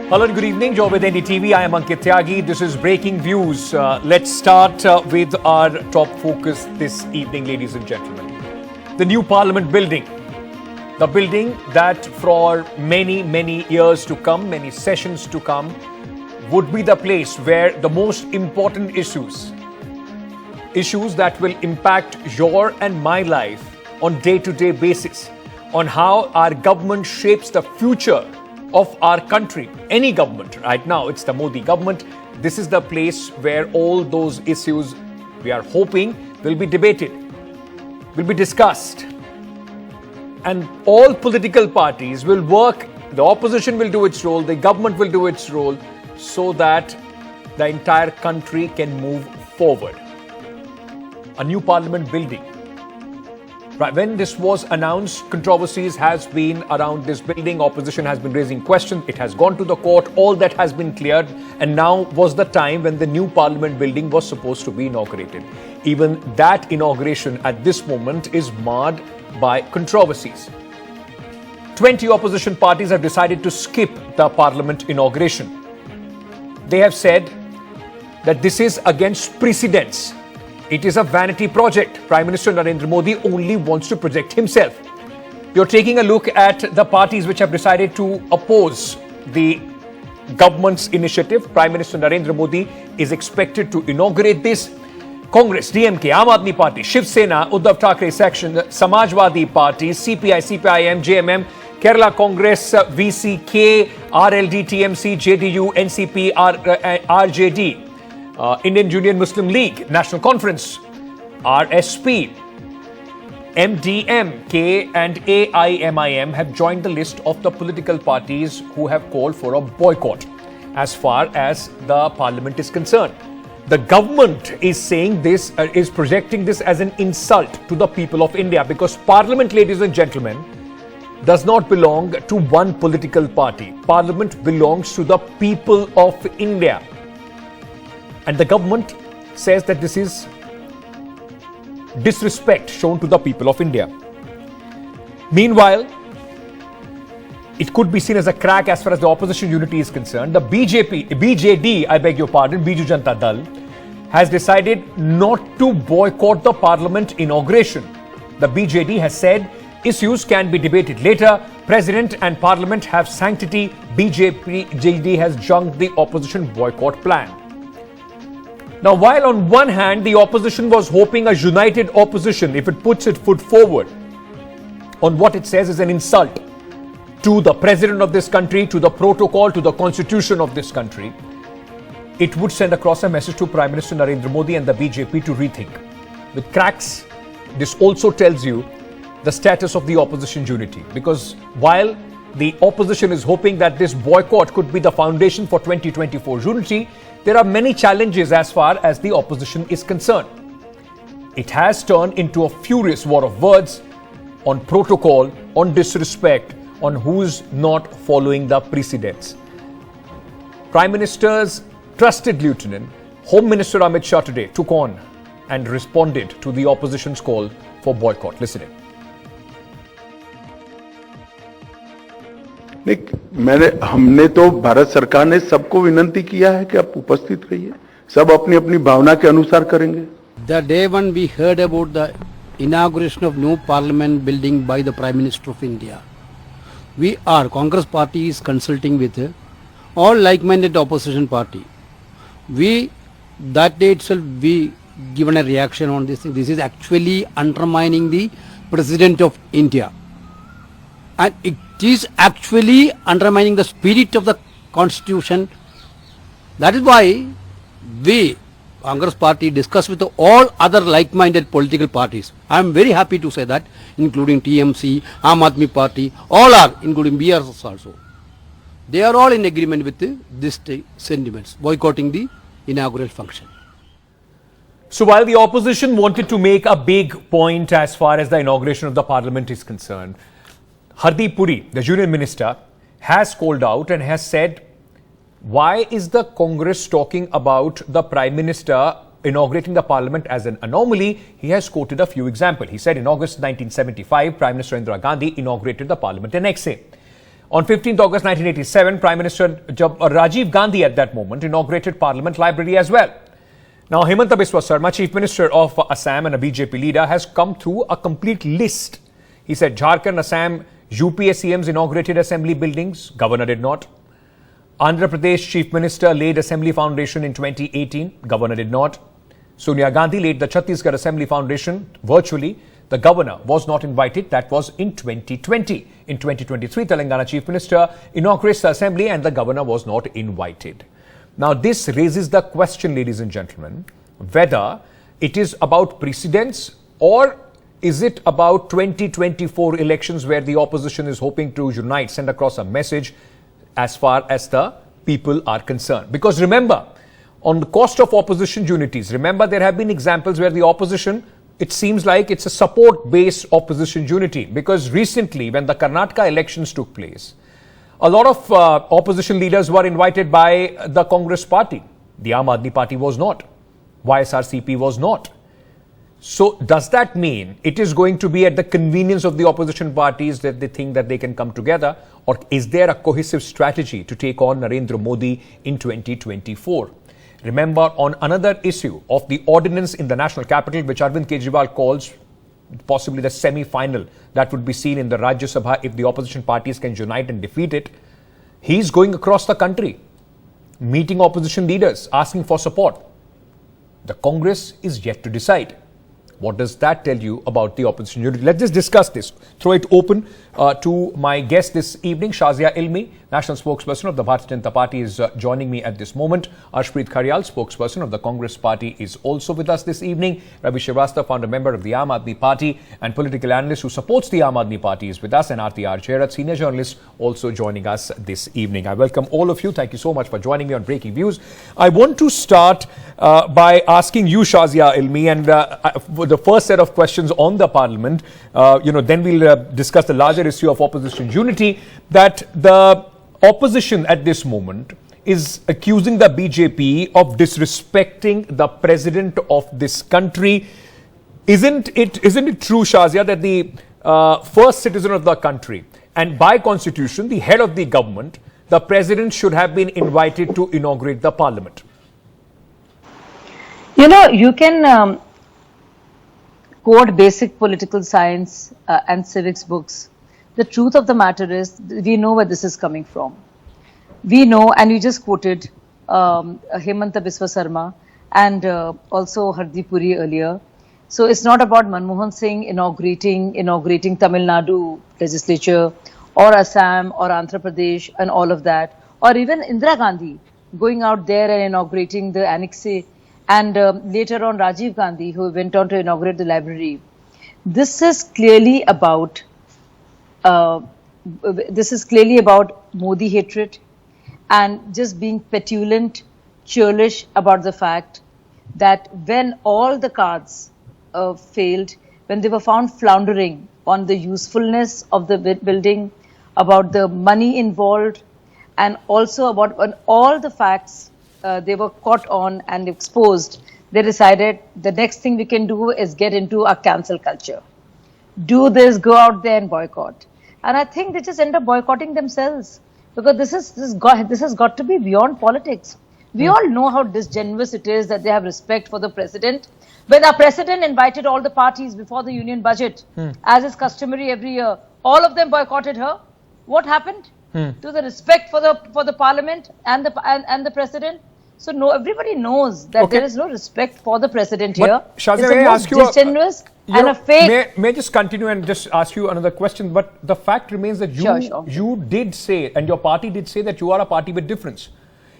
Hello and good evening. You're with NDTV. I am Ankit Tyagi. This is Breaking Views. Let's start with our top focus this evening, ladies and gentlemen. The new Parliament building. The building that for many years to come, many sessions to come, would be the place where the most important issues that will impact your and my life on day-to-day basis, on how our government shapes the future of our country. Any government, right now it's the Modi government. This is the place where all those issues we are hoping will be debated, will be discussed. And all political parties will work, the opposition will do its role, the government will do its role, so that the entire country can move forward. A new parliament building. Right, when this was announced, controversies has been around this building. Opposition has been raising questions. It has gone to the court. All that has been cleared. And now was the time when the new parliament building was supposed to be inaugurated. Even that inauguration at this moment is marred by controversies. 20 opposition parties have decided to skip the parliament inauguration. They have said that this is against precedents. It is a vanity project. Prime Minister Narendra Modi only wants to project himself. You're taking a look at the parties which have decided to oppose the government's initiative. Prime Minister Narendra Modi is expected to inaugurate this. Congress, DMK, Aam Aadmi Party, Shiv Sena, Uddhav Thackeray section, Samajwadi Party, CPI, CPIM, JMM, Kerala Congress, VCK, RLD, TMC, JDU, NCP, RJD. Indian Union Muslim League, National Conference, RSP, MDM, and AIMIM have joined the list of the political parties who have called for a boycott as far as the parliament is concerned. The government is saying this, is projecting this as an insult to the people of India, because parliament, ladies and gentlemen, does not belong to one political party. Parliament belongs to the people of India. And the government says that this is disrespect shown to the people of India. Meanwhile, it could be seen as a crack as far as the opposition unity is concerned. The BJD, I beg your pardon, Biju Janata Dal, has decided not to boycott the parliament inauguration. The BJD has said issues can be debated later. President and parliament have sanctity. BJD has junked the opposition boycott plan. Now, while on one hand, the opposition was hoping a united opposition, if it puts its foot forward on what it says is an insult to the president of this country, to the protocol, to the constitution of this country, it would send across a message to Prime Minister Narendra Modi and the BJP to rethink. With cracks, this also tells you the status of the opposition unity. Because while the opposition is hoping that this boycott could be the foundation for 2024 unity, there are many challenges as far as the opposition is concerned. It has turned into a furious war of words on protocol, on disrespect, on who's not following the precedents. Prime Minister's trusted lieutenant, Home Minister Amit Shah today took on and responded to the opposition's call for boycott. Listen in. हमने तो भारत सरकार ने सबको विनंती किया है कि आप उपस्थित रहिए, सब अपनी अपनी भावना के अनुसार करेंगे. The day when we heard about the inauguration of new parliament building by the Prime Minister of India, we are Congress party is consulting with all like-minded opposition party. We that day itself we given a reaction on this thing. This is actually undermining the President of India, and it is actually undermining the spirit of the Constitution. That is why we, Congress party, discussed with all other like-minded political parties. I am very happy to say that, including TMC, Aam Aadmi Party, all are, including BRS also. They are all in agreement with this sentiments, boycotting the inaugural function. So while the opposition wanted to make a big point as far as the inauguration of the parliament is concerned, Hardeep Puri, the union minister, has called out and has said, why is the Congress talking about the Prime Minister inaugurating the parliament as an anomaly? He has quoted a few examples. He said in August 1975, Prime Minister Indira Gandhi inaugurated the parliament in Nexe. On 15th August 1987, Prime Minister Rajiv Gandhi at that moment inaugurated Parliament Library as well. Now, Hemanta Biswa Sarma, Chief Minister of Assam and a BJP leader, has come through a complete list. He said Jharkhand, Assam, UPA CMs inaugurated assembly buildings. Governor did not. Andhra Pradesh Chief Minister laid Assembly Foundation in 2018. Governor did not. Sonia Gandhi laid the Chhattisgarh Assembly Foundation virtually. The governor was not invited. That was in 2020. In 2023, Telangana Chief Minister inaugurates the assembly and the governor was not invited. Now, this raises the question, ladies and gentlemen, whether it is about precedents or is it about 2024 elections where the opposition is hoping to unite, send across a message as far as the people are concerned. Because remember, on the cost of opposition unities, remember there have been examples where the opposition, it seems like it's a support-based opposition unity. Because recently, when the Karnataka elections took place, a lot of opposition leaders were invited by the Congress party. The Aam Aadmi Party was not. YSRCP was not. So does that mean it is going to be at the convenience of the opposition parties that they think that they can come together? Or is there a cohesive strategy to take on Narendra Modi in 2024? Remember, on another issue of the ordinance in the national capital, which Arvind Kejriwal calls possibly the semi-final that would be seen in the Rajya Sabha if the opposition parties can unite and defeat it, he's going across the country, meeting opposition leaders, asking for support. The Congress is yet to decide. What does that tell you about the opposition unity? Let's just discuss this. Throw it open to my guest this evening. Shazia Ilmi, National Spokesperson of the Bharatiya Janata Party, is joining me at this moment. Arshpreet Kharyal, Spokesperson of the Congress Party, is also with us this evening. Ravi Srivastava, founder member of the Aam Aadmi Party and political analyst who supports the Aam Aadmi Party, is with us. And Aarti R. Jairat, senior journalist, also joining us this evening. I welcome all of you. Thank you so much for joining me on Breaking Views. I want to start by asking you, Shazia Ilmi, and the first set of questions on the Parliament, then we'll discuss the larger issue of opposition unity, that the opposition at this moment is accusing the BJP of disrespecting the president of this country. Isn't it true, Shazia, that the first citizen of the country and by constitution, the head of the government, the president should have been invited to inaugurate the Parliament? You know, you can quote basic political science and civics books. The truth of the matter is, we know where this is coming from. We know, and you just quoted Hemanta Biswa Sarma and also Hardeep Puri earlier. So it's not about Manmohan Singh inaugurating Tamil Nadu legislature or Assam or Andhra Pradesh and all of that, or even Indira Gandhi going out there and inaugurating the annexe, and later on Rajiv Gandhi, who went on to inaugurate the library. This is clearly about Modi hatred and just being petulant, churlish about the fact that when all the cards failed, when they were found floundering on the usefulness of the building, about the money involved, and also about when all the facts they were caught on and exposed, they decided the next thing we can do is get into a cancel culture. Do this, go out there and boycott. And I think they just end up boycotting themselves, because this has got to be beyond politics. We all know how disingenuous it is that they have respect for the president. When our president invited all the parties before the union budget, as is customary every year, all of them boycotted her. What happened to the respect for the parliament and the president? So no, everybody knows that there is no respect for the president here. Shazia, may I ask you disingenuous and a fake. May I just continue and just ask you another question? But the fact remains that you did say, and your party did say, that you are a party with difference.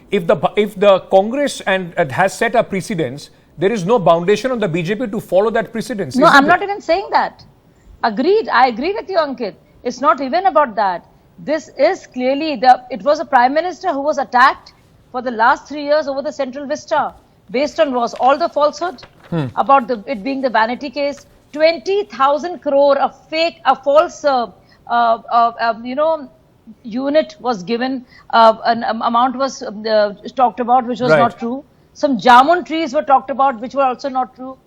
If the Congress and has set a precedence, there is no foundation on the BJP to follow that precedence. No, I'm not even saying that. Agreed. I agree with you, Ankit. It's not even about that. This is clearly it was a prime minister who was attacked for the last 3 years over the Central Vista, based on was all the falsehood about it being the vanity case. 20,000 crore, a false, unit was given, an amount was talked about which was not true. Some jamun trees were talked about which were also not true.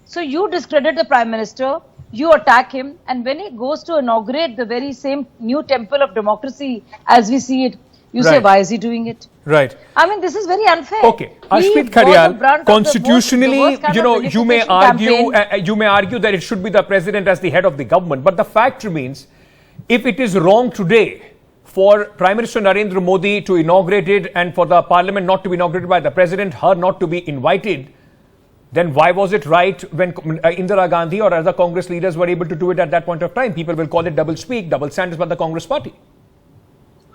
So you discredit the Prime Minister, you attack him, and when he goes to inaugurate the very same new temple of democracy as we see it, you say, Right. why is he doing it? Right. I mean, this is very unfair. Okay, Ashpreet He bore the Kharyal, brunt of the constitutionally, worst kind you of know, you may vilification argue, campaign. you may argue that it should be the president as the head of the government. But the fact remains, if it is wrong today for Prime Minister Narendra Modi to inaugurate it and for the parliament not to be inaugurated by the president, her not to be invited, then why was it right when Indira Gandhi or other Congress leaders were able to do it at that point of time? People will call it double speak, double standards by the Congress party.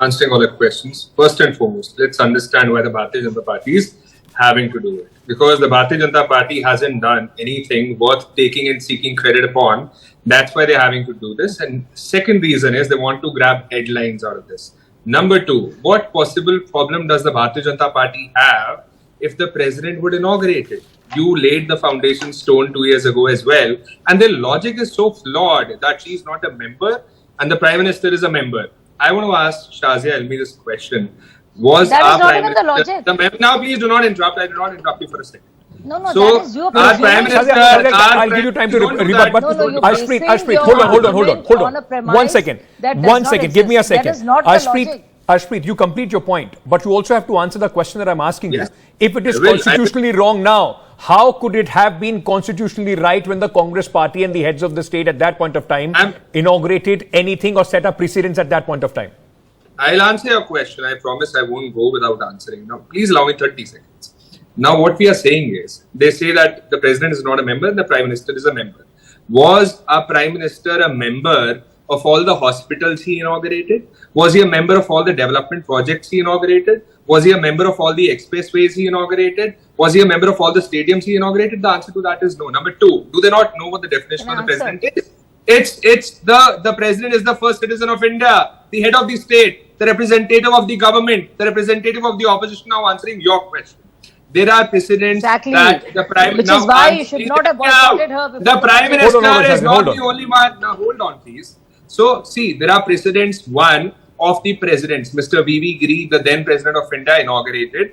Answering all your questions, first and foremost, let's understand why the Bharatiya Janata Party is having to do it. Because the Bharatiya Janata Party hasn't done anything worth taking and seeking credit upon. That's why they're having to do this. And second reason is they want to grab headlines out of this. Number two, what possible problem does the Bharatiya Janata Party have if the president would inaugurate it? You laid the foundation stone 2 years ago as well. And the logic is so flawed that she's not a member and the Prime Minister is a member. I want to ask Shazia Almi this question. Was That is our not Prime even the Minister... logic. Now please do not interrupt. I did not interrupt you for a second. No, no, So, that is your our Prime presumption. Minister... I'll give you time to Don't do rebut. that. But No, no, you're Ashpreet, basing Ashpreet, your hold on. argument on a premise One second. that does One not second. Give me a exist. That second. is not the logic. Ashpreet, you complete your point, but you also have to answer the question that I'm asking Yes. you. If it is I will. constitutionally wrong now, how could it have been constitutionally right when the Congress party and the heads of the state at that point of time inaugurated anything or set up precedents at that point of time? I'll answer your question. I promise I won't go without answering. Now, please allow me 30 seconds. Now, what we are saying is, they say that the president is not a member and the prime minister is a member. Was our prime minister a member of all the hospitals he inaugurated? Was he a member of all the development projects he inaugurated? Was he a member of all the expressways he inaugurated? Was he a member of all the stadiums he inaugurated? The answer to that is no. Number two, do they not know what the definition of the president is? It's the president is the first citizen of India, the head of the state, the representative of the government, the representative of the opposition. Now answering your question. There are precedents Exactly. that the prime Which now is why I'm you should speaking not have now. boycotted her before The prime the- minister Hold on, is not hold on. the only one. Now hold on, please. So see, there are precedents. One of the presidents, Mr. V.V. Giri, the then president of India, inaugurated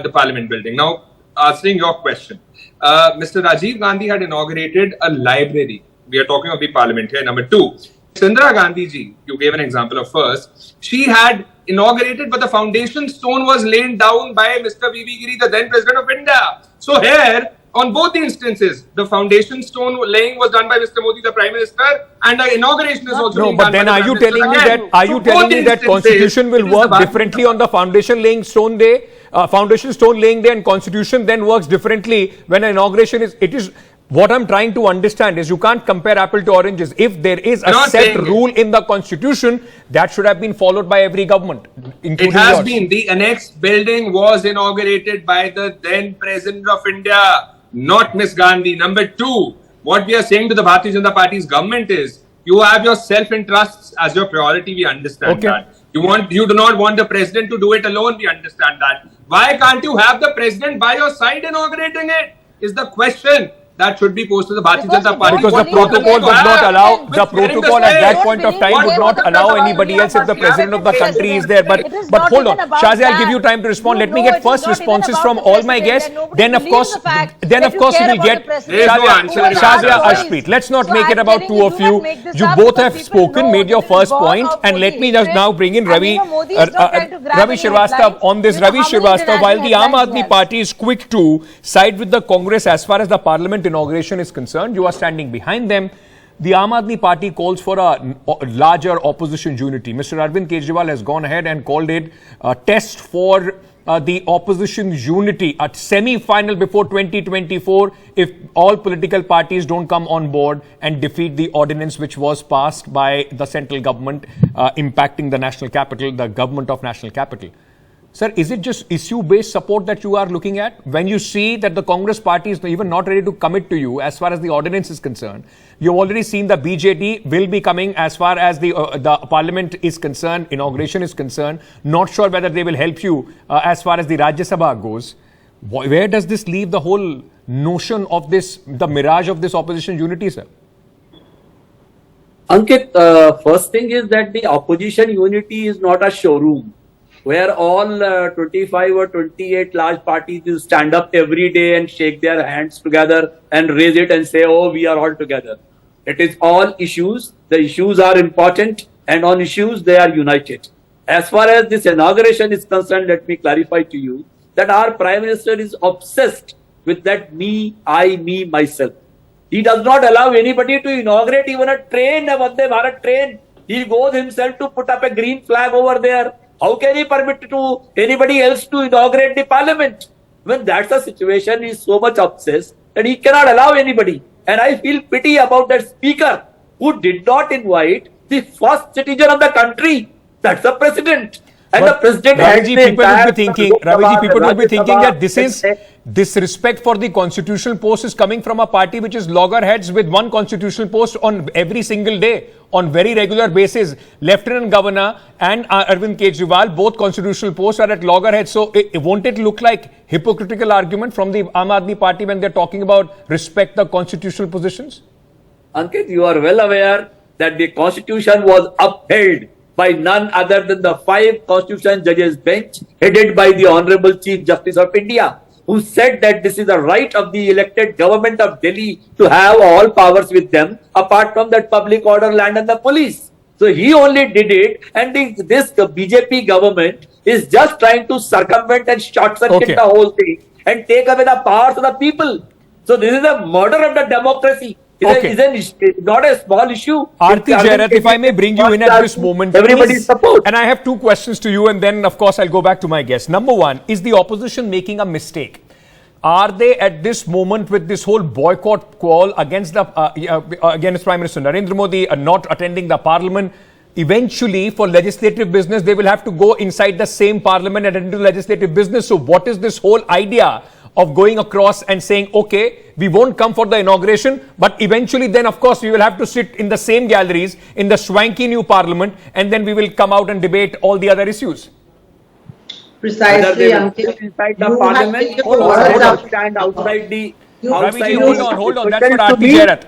the Parliament building. Now, answering your question, Mr. Rajiv Gandhi had inaugurated a library. We are talking of the Parliament here. Number two, Indira Gandhi ji, you gave an example of first. She had inaugurated, but the foundation stone was laid down by Mr. V.V. Giri, the then president of India. So here, on both the instances, the foundation stone laying was done by Mr. Modi, the Prime Minister, and the inauguration is also No, being but done then by are the you Prime telling me Minister that again. are you So telling both me that instances, constitution it will is the work Bharatiya differently Janata on the foundation laying stone day? Foundation stone laying day and constitution then works differently when an inauguration is. It is what I'm trying to understand is you can't compare apple to oranges. If there is a Not set saying it. rule in the constitution, that should have been followed by every government, including It has yours. been. The annexed building was inaugurated by the then President of India, not Miss Gandhi. Number two, what we are saying to the Bharatiya Janata Party's government is, you have your self-interests as your priority. We understand Okay. that. You do not want the president to do it alone. We understand that. Why can't you have the president by your side inaugurating it? Is the question that should be posed to the Bharatiya Because Janata we Party. Because the What do you protocol believe does not in? allow, With the clearing the protocol at that stage. point of time would Whatever not the allow protocol anybody we else if the have, president of the it is country is there. But It is but not hold on, even about Shazia, I'll that. give you time to respond. You Let me know get it first is not even responses about from the all my president, guests. and nobody Then of believes course, the fact then that of you course care we will about get the president. There's no Shazia, answer in Shazia, that. Ashpreet. Let's not So make it I'm about telling two you, of do not you. make this You up both because have people spoken, know made your that it is first born point, of and let Modi me just hatred. now bring in And, Ravi Modi is not trying to grab Ravi any Srivastava headlines. on this. You know Ravi how many Srivastava, while the international Aam headlines he Aadmi has. Party is quick to side with the Congress as far as the Parliament inauguration is concerned, you are standing behind them. The Aam Aadmi Party calls for a larger opposition unity. Mr. Arvind Kejriwal has gone ahead and called it a test for the opposition unity, a semi-final before 2024 if all political parties don't come on board and defeat the ordinance which was passed by the central government impacting the national capital, the government of national capital. Sir, is it just issue-based support that you are looking at? When you see that the Congress party is even not ready to commit to you as far as the ordinance is concerned, you've already seen the BJD will be coming as far as the parliament is concerned, inauguration is concerned. Not sure whether they will help you as far as the Rajya Sabha goes. Where does this leave the whole notion of this, the mirage of this opposition unity, sir? Ankit, first thing is that the opposition unity is not a showroom where all 25 or 28 large parties will stand up every day and shake their hands together and raise it and say, oh, we are all together. It is all issues. The issues are important, and on issues they are united. As far as this inauguration is concerned, let me clarify to you that our Prime Minister is obsessed with that me, I, me, myself. He does not allow anybody to inaugurate even a train, a Vande Bharat train. He goes himself to put up a green flag over there. How can he permit to anybody else to inaugurate the parliament? When that's the situation, he is so much obsessed that he cannot allow anybody. And I feel pity about that speaker who did not invite the first citizen of the country. That's the president. And But the president Raviji, has people will be thinking, Raviji, people will be thinking that this is and disrespect for the constitutional post is coming from a party which is loggerheads with one constitutional post on every single day, on very regular basis. Lieutenant Governor and Arvind Kejriwal, both constitutional posts are at loggerheads. So won't it look like hypocritical argument from the Aam Aadmi Party when they're talking about respect the constitutional positions? Ankit, you are well aware that the constitution was upheld by none other than the 5 constitution judges bench headed by the Honorable Chief Justice of India, who said that this is the right of the elected government of Delhi to have all powers with them apart from that public order, land and the police. So he only did it, and this BJP government is just trying to circumvent and short circuit the whole thing and take away the powers of the people. So this is a murder of the democracy. It's not a small issue. Aarti Jairat, if I may bring you in at this moment, everybody's support. And I have 2 questions to you, and then of course I'll go back to my guest. Number 1, is the opposition making a mistake? Are they at this moment with this whole boycott call against the against Prime Minister Narendra Modi not attending the parliament? Eventually, for legislative business, they will have to go inside the same parliament and attend to legislative business. So what is this whole idea of going across and saying, okay, we won't come for the inauguration, but eventually then, of course, we will have to sit in the same galleries in the swanky new parliament, and then we will come out and debate all the other issues? Precisely, Ankit. Inside the parliament or stand outside the... Raviji, hold on. That's for Aarti Jairat.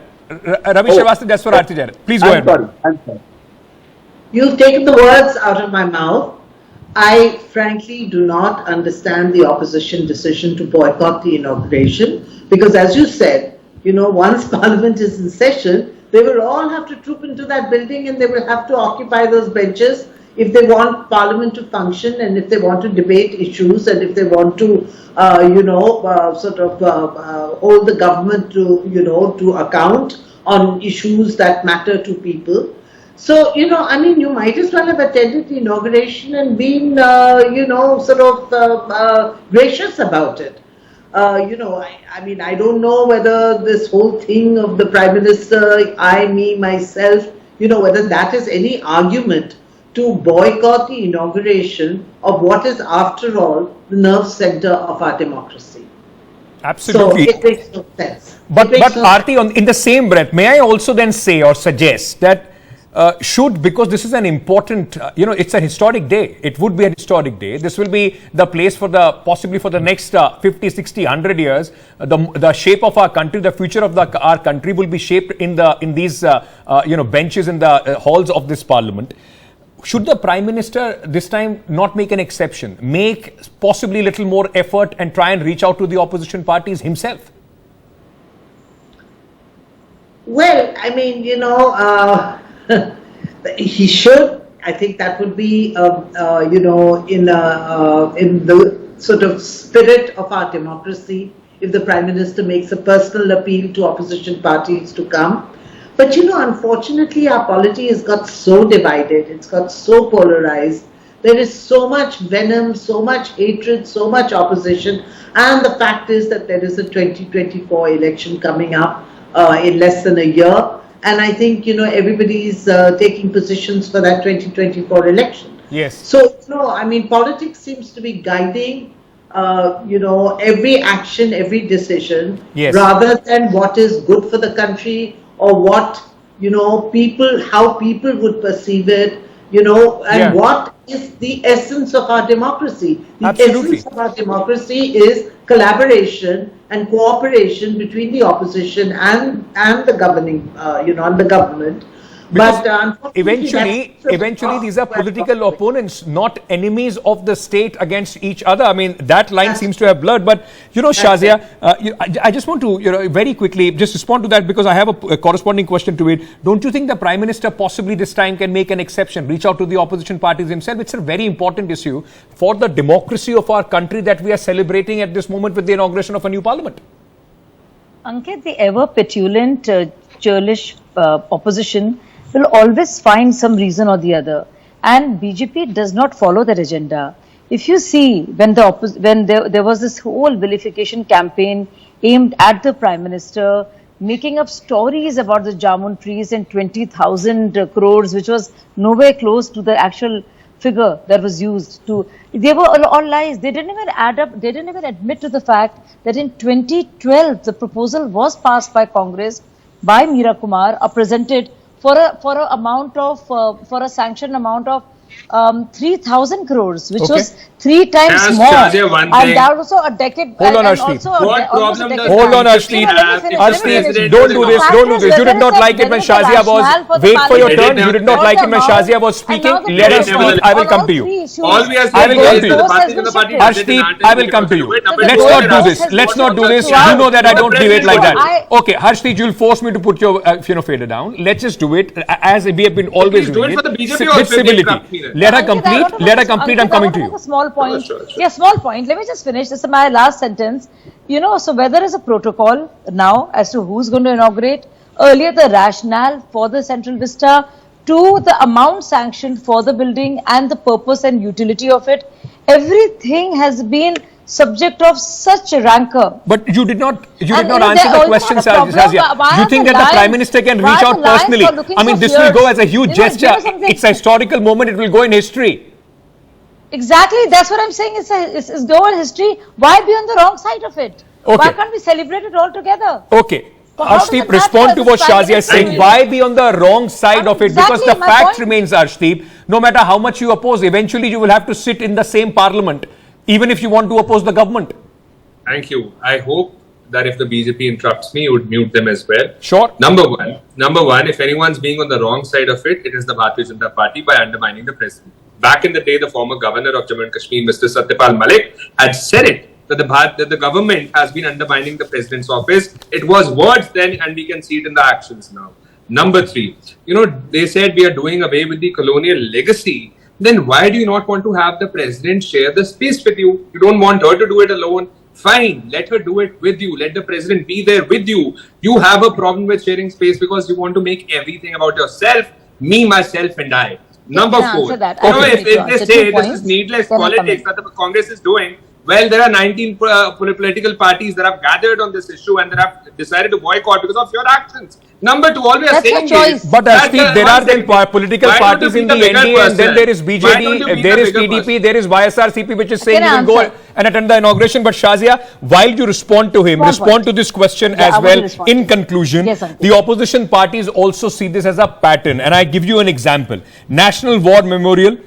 Ravi Srivastava, that's for Aarti Jairat. Please go ahead. I'm sorry. You've taken the words out of my mouth. I frankly do not understand the opposition decision to boycott the inauguration because, as you said, once Parliament is in session, they will all have to troop into that building and they will have to occupy those benches if they want Parliament to function and if they want to debate issues and if they want to, hold the government to account on issues that matter to people. So, you might as well have attended the inauguration and been, gracious about it. I don't know whether this whole thing of the Prime Minister, I, me, myself, whether that is any argument to boycott the inauguration of what is, after all, the nerve center of our democracy. Absolutely. So, it makes no sense. But Aarti, in the same breath, may I also then say or suggest that because this is an important, it's a historic day. It would be a historic day. This will be the place for possibly for the next 50, 60, 100 years. The shape of our country, the future of our country will be shaped in these, benches in the halls of this parliament. Should the Prime Minister this time not make an exception, make possibly a little more effort and try and reach out to the opposition parties himself? Well, he should. I think that would be, in the sort of spirit of our democracy, if the Prime Minister makes a personal appeal to opposition parties to come. But, unfortunately, our polity has got so divided, it's got so polarized. There is so much venom, so much hatred, so much opposition. And the fact is that there is a 2024 election coming up in less than a year. And I think, everybody's taking positions for that 2024 election. Yes. So, politics seems to be guiding, every action, every decision, rather than what is good for the country or what, how people would perceive it, and what is the essence of our democracy. The essence of our democracy is collaboration and cooperation between the opposition and the governing, and the government, Because But unfortunately, eventually these are political opponents, not enemies of the state against each other. I mean, that line seems to have blurred. But, Shazia, I just want to, very quickly just respond to that, because I have a corresponding question to it. Don't you think the Prime Minister possibly this time can make an exception, reach out to the opposition parties himself? It's a very important issue for the democracy of our country that we are celebrating at this moment with the inauguration of a new parliament. Ankit, the ever petulant, churlish opposition will always find some reason or the other, and BJP does not follow that agenda. If you see, when there was this whole vilification campaign aimed at the Prime Minister, making up stories about the jamun trees and 20,000 crores, which was nowhere close to the actual figure that was used to, they were all lies. They didn't even add up, they didn't even admit to the fact that in 2012, the proposal was passed by Congress, by Meera Kumar, presented for a sanctioned amount of 3,000 crores, which was 3 times more. And that also a decade. Hold on, Arshdeep. Hold on, Arshdeep. Arshdeep, don't do this. Don't do this. You did not like it when Shazia was. Wait for your turn. You did not like it when Shazia was speaking. Let us speak. I will come to you. I will come to you. Arshdeep, I will come to you. Let's not do this. Let's not do this. You know that I don't debate like that. Okay, Arshdeep, you'll force me to put your fader down. Let's just do it as we have been always doing it with civility. Let her complete. Let her complete. I'm coming to you. Small point. Yeah, small point. Let me just finish. This is my last sentence. So where there is a protocol now as to who's going to inaugurate, earlier the rationale for the central vista, to the amount sanctioned for the building and the purpose and utility of it, everything has been subject of such rancor. But you did not answer the question, Shazia. You think that the Prime Minister can reach out personally? I mean, this will go as a huge gesture. It's a historical moment. It will go in history. Exactly. That's what I'm saying. It's go in history. Why be on the wrong side of it? Okay. Why can't we celebrate it all together? Okay. Arshdeep, respond to what Shazia is saying. Why be on the wrong side of it? Because the fact remains, Arshdeep, no matter how much you oppose, eventually you will have to sit in the same parliament, even if you want to oppose the government. Thank you. I hope that if the BJP interrupts me, you would mute them as well. Sure. Number one, if anyone's being on the wrong side of it, it is the Bharatiya Janata Party by undermining the president. Back in the day, the former governor of Jammu and Kashmir, Mr. Satyapal Malik, had said it, that the government has been undermining the president's office. It was words then, and we can see it in the actions now. Number 3, they said we are doing away with the colonial legacy. Then why do you not want to have the president share the space with you? You don't want her to do it alone. Fine, let her do it with you. Let the president be there with you. You have a problem with sharing space because you want to make everything about yourself, me, myself, and I. Number 4, if they say this is needless politics that the Congress is doing, well, there are 19 political parties that have gathered on this issue and that have decided to boycott because of your actions. Number 2, all we are saying is... But Steve, there are then political parties in the NDA, and then there is BJD, there is PDP, there is YSRCP, which is saying you will go and attend the inauguration. But Shazia, while you respond to him, respond to this question as well. In conclusion, the opposition parties also see this as a pattern. And I give you an example. National War Memorial.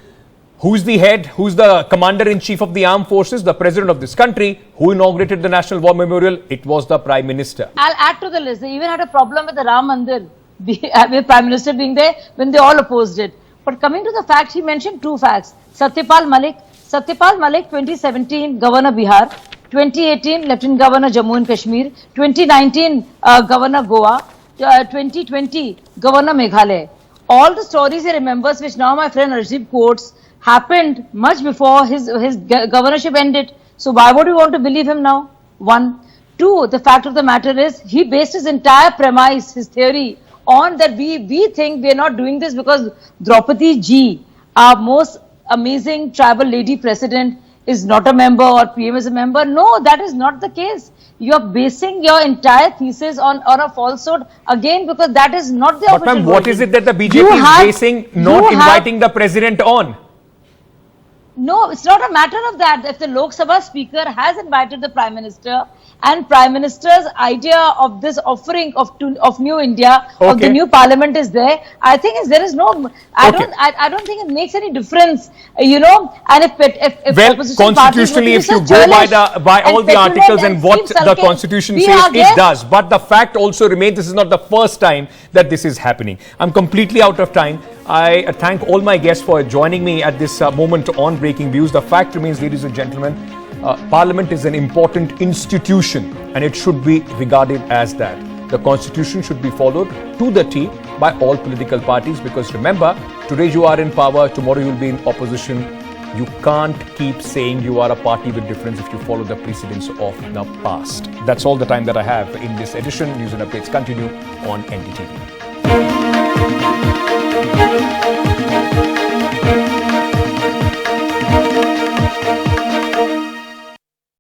Who's the head? Who's the commander-in-chief of the armed forces? The president of this country. Who inaugurated the National War Memorial? It was the Prime Minister. I'll add to the list. They even had a problem with the Ram Mandir, with Prime Minister being there when they all opposed it. But coming to the fact, he mentioned 2 facts. Satyapal Malik, 2017, Governor Bihar. 2018, Lieutenant Governor Jammu and Kashmir. 2019, Governor Goa. 2020, Governor Meghalaya. All the stories he remembers, which now my friend Arshdeep quotes, happened much before his governorship ended. So why would you want to believe him now? 1. 2, the fact of the matter is, he based his entire premise, his theory, on that we think we are not doing this because Draupadi Ji, our most amazing tribal lady president, is not a member or PM is a member. No, that is not the case. You are basing your entire thesis on a falsehood again, because that is not the official version. But what is it that the BJP is basing not inviting the president on? No, it's not a matter of that. If the Lok Sabha speaker has invited the Prime Minister and Prime Minister's idea of this offering of New India, of the new Parliament is there, I think there is no. I don't think it makes any difference, And if well, opposition constitutionally, if you go by all the articles and what the Constitution says, it does. But the fact also remains, this is not the first time that this is happening. I'm completely out of time. I thank all my guests for joining me at this moment on Breaking Views. The fact remains, ladies and gentlemen, Parliament is an important institution and it should be regarded as that. The Constitution should be followed to the T by all political parties, because remember, today you are in power, tomorrow you will be in opposition. You can't keep saying you are a party with difference if you follow the precedents of the past. That's all the time that I have in this edition. News and updates continue on NDTV.